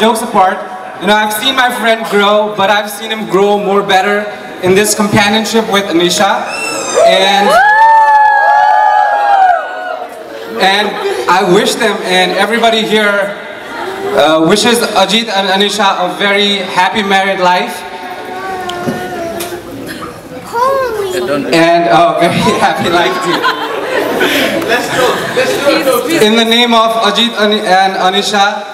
jokes apart, you know, I've seen my friend grow, but I've seen him grow more better in this companionship with Anisha. And I wish them and everybody here wishes Ajit and Anisha a very happy married life. And a very happy life too. Let's go. In the name of Ajit and Anisha,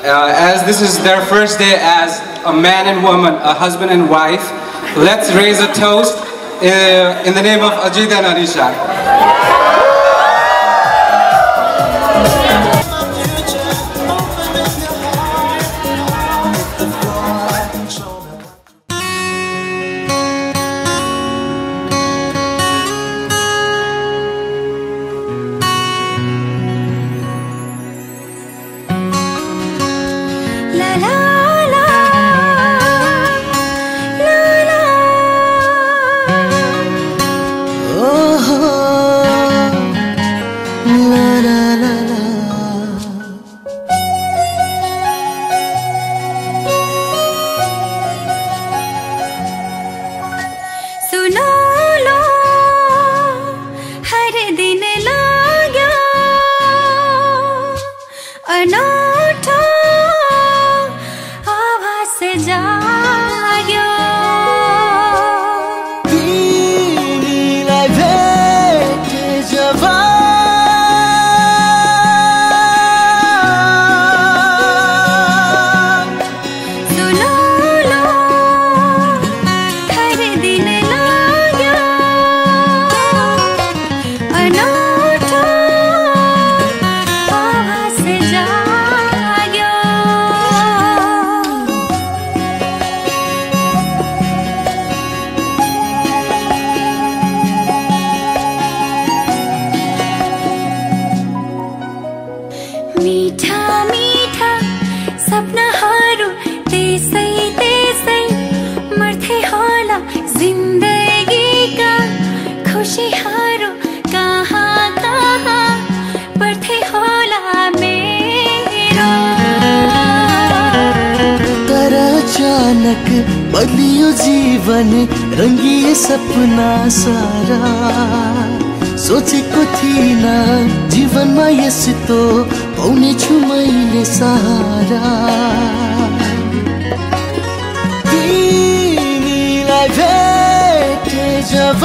as this is their first day as a man and woman, a husband and wife, let's raise a toast in the name of Ajit and Anisha. बदलियो जीवन रंगिए सपना सारा सोचेको थिइन जीवनमा यस्तो पाउने छु मैले सहारा तिमीलाई भेटे जब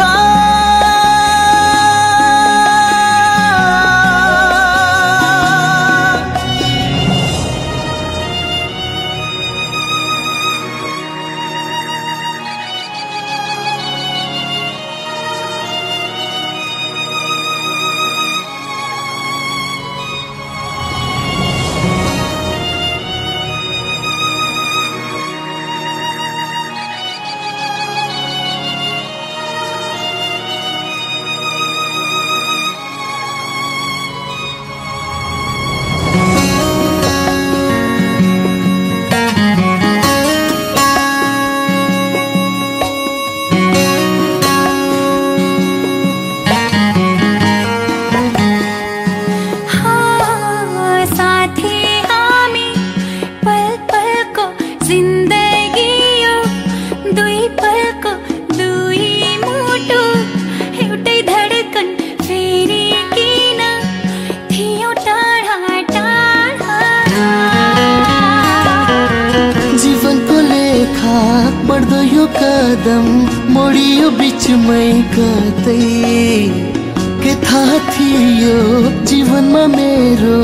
कदम मोडियो बीचमै कतै के थाहा थियो जीवनमा मेरो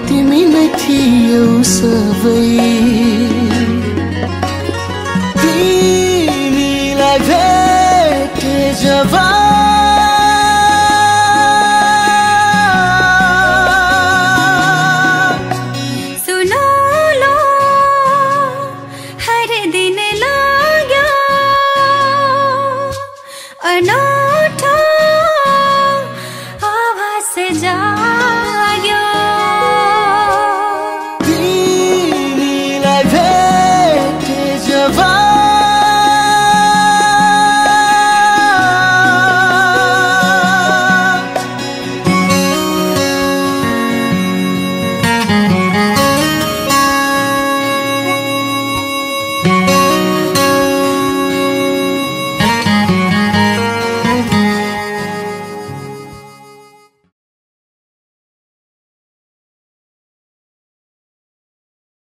तिमी नै थियौ सबै तिमीलाई भेटे जब